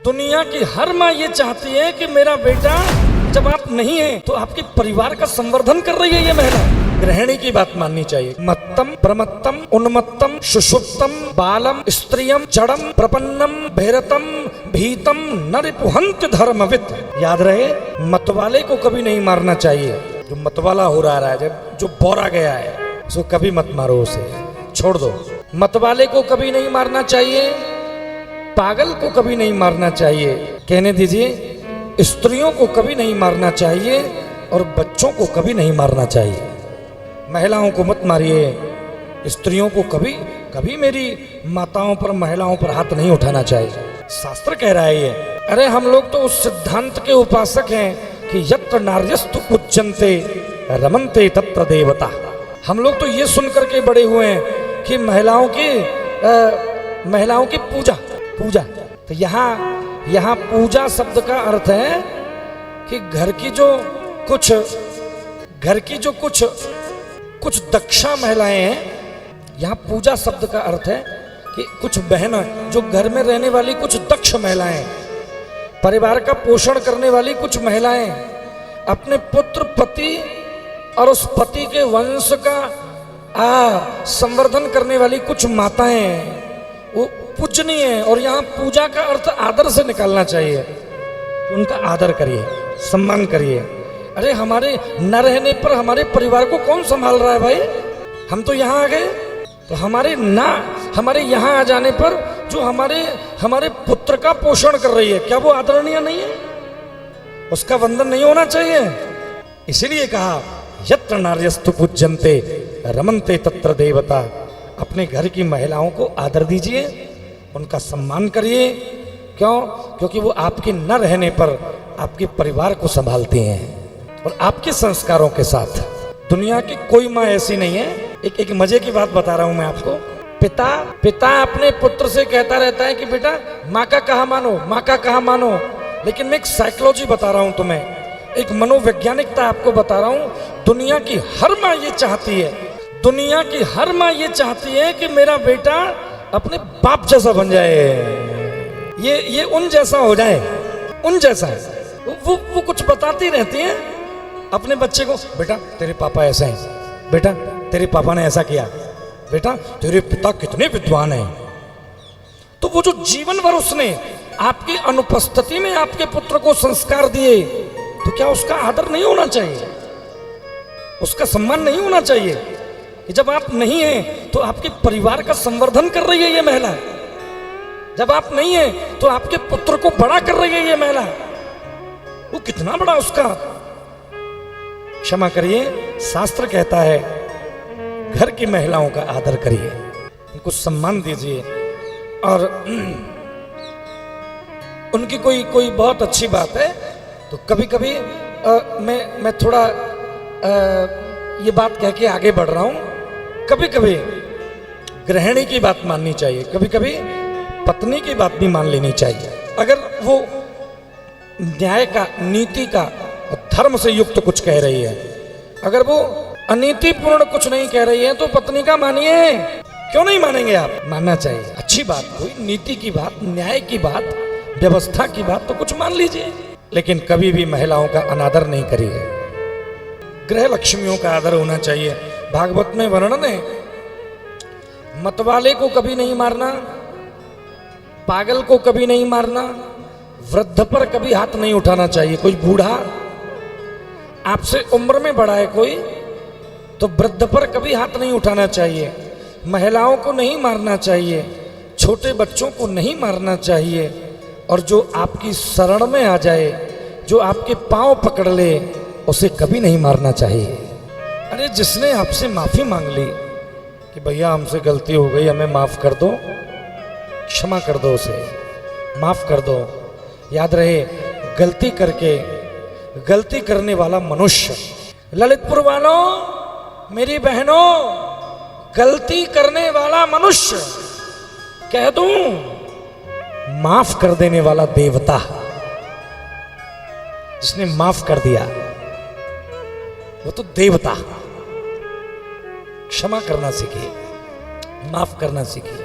दुनिया की हर माँ ये चाहती है कि मेरा बेटा जब आप नहीं है तो आपके परिवार का संवर्धन कर रही है ये महिला। गृहिणी की बात माननी चाहिए। मत्तम प्रमत्तम उन्मत्तम सुषुप्तम बालम स्त्रियम जड़म प्रपन्नम भैरतम भीतम नरिपुहंत धर्मविद। याद रहे, मतवाले को कभी नहीं मारना चाहिए। जो मतवाला हो रहा है, जब जो बोरा गया है उसको कभी मत मारो, उसे छोड़ दो। मतवाले को कभी नहीं मारना चाहिए, पागल को कभी नहीं मारना चाहिए, कहने दीजिए स्त्रियों को कभी नहीं मारना चाहिए और बच्चों को कभी नहीं मारना चाहिए। महिलाओं को मत मारिए, स्त्रियों को कभी कभी मेरी माताओं पर महिलाओं पर हाथ नहीं उठाना चाहिए। शास्त्र कह रहा है ये। अरे हम लोग तो उस सिद्धांत के उपासक हैं कि यत्र नार्यस्तु पूज्यन्ते रमन्ते तत्र देवता। हम लोग तो ये सुन करके बड़े हुए हैं कि महिलाओं की पूजा। तो यहाँ पूजा शब्द का अर्थ है कि घर की जो कुछ दक्षा महिलाएं हैं। यहाँ पूजा शब्द का अर्थ है कि कुछ बहनें जो घर में रहने वाली कुछ दक्ष महिलाएं, परिवार का पोषण करने वाली कुछ महिलाएं, अपने पुत्र पति और उस पति के वंश का संवर्धन करने वाली कुछ माताएं, वो पूजनीय है। और यहाँ पूजा का अर्थ आदर से निकालना चाहिए। उनका आदर करिए, सम्मान करिए। अरे हमारे न रहने पर हमारे परिवार को कौन संभाल रहा है भाई? हम तो यहाँ आ गए, तो हमारे यहाँ आ जाने पर जो हमारे पुत्र का पोषण कर रही है, क्या वो आदरणीय नहीं है? उसका वंदन नहीं होना चाहिए? इसीलिए कहा यत्र नार्यस्तु पूज्यन्ते रमन्ते तत्र देवता। अपने घर की महिलाओं को आदर दीजिए, उनका सम्मान करिए। क्यों? क्योंकि वो आपके न रहने पर आपके परिवार को संभालती हैं और आपके संस्कारों के साथ। दुनिया की कोई माँ ऐसी नहीं है। एक मजे की बात बता रहा हूं मैं आपको। पिता अपने पुत्र से कहता रहता है कि बेटा माँ का कहा मानो। लेकिन मैं एक साइकोलॉजी बता रहा हूं तुम्हें, एक मनोवैज्ञानिकता आपको बता रहा हूं। दुनिया की हर माँ ये चाहती है कि मेरा बेटा अपने बाप जैसा बन जाए, ये उन जैसा हो जाए, उन जैसा है। वो कुछ बताती रहती हैं अपने बच्चे को, बेटा तेरे पापा ऐसा है, बेटा तेरे पापा ने ऐसा किया, बेटा तेरे पिता कितने विद्वान हैं। तो वो जो जीवन भर उसने आपकी अनुपस्थिति में आपके पुत्र को संस्कार दिए, तो क्या उसका आदर नहीं होना चाहिए? उसका सम्मान नहीं होना चाहिए? कि जब आप नहीं हैं तो आपके परिवार का संवर्धन कर रही है ये महिला। जब आप नहीं हैं तो आपके पुत्र को बड़ा कर रही है ये महिला। वो कितना बड़ा उसका, क्षमा करिए, शास्त्र कहता है घर की महिलाओं का आदर करिए, उनको सम्मान दीजिए। और उनकी कोई बहुत अच्छी बात है तो कभी कभी मैं थोड़ा ये बात कह के आगे बढ़ रहा हूं। कभी कभी गृहिणी की बात माननी चाहिए, कभी कभी पत्नी की बात भी मान लेनी चाहिए। अगर वो न्याय का, नीति का, धर्म से युक्त कुछ कह रही है, अगर वो अनीतिपूर्ण कुछ नहीं कह रही है तो पत्नी का मानिए। क्यों नहीं मानेंगे आप? मानना चाहिए। अच्छी बात, कोई नीति की बात, न्याय की बात, व्यवस्था की बात तो कुछ मान लीजिए, लेकिन कभी भी महिलाओं का अनादर नहीं करिए। गृह लक्ष्मियों का आदर होना चाहिए। भागवत में वर्णन है, मतवाले को कभी नहीं मारना, पागल को कभी नहीं मारना, वृद्ध पर कभी हाथ नहीं उठाना चाहिए। कोई बूढ़ा आपसे उम्र में बड़ा है कोई, तो वृद्ध पर कभी हाथ नहीं उठाना चाहिए। महिलाओं को नहीं मारना चाहिए, छोटे बच्चों को नहीं मारना चाहिए। और जो आपकी शरण में आ जाए, जो आपके पांव पकड़ ले, उसे कभी नहीं मारना चाहिए। अरे जिसने आपसे माफी मांग ली कि भैया हमसे गलती हो गई, हमें माफ कर दो, क्षमा कर दो, उसे माफ कर दो। याद रहे, गलती करने वाला मनुष्य, ललितपुर वालों, मेरी बहनों, गलती करने वाला मनुष्य, कह दूं माफ कर देने वाला देवता। जिसने माफ कर दिया वो तो देवता। क्षमा करना सीखिए, माफ करना सीखिए।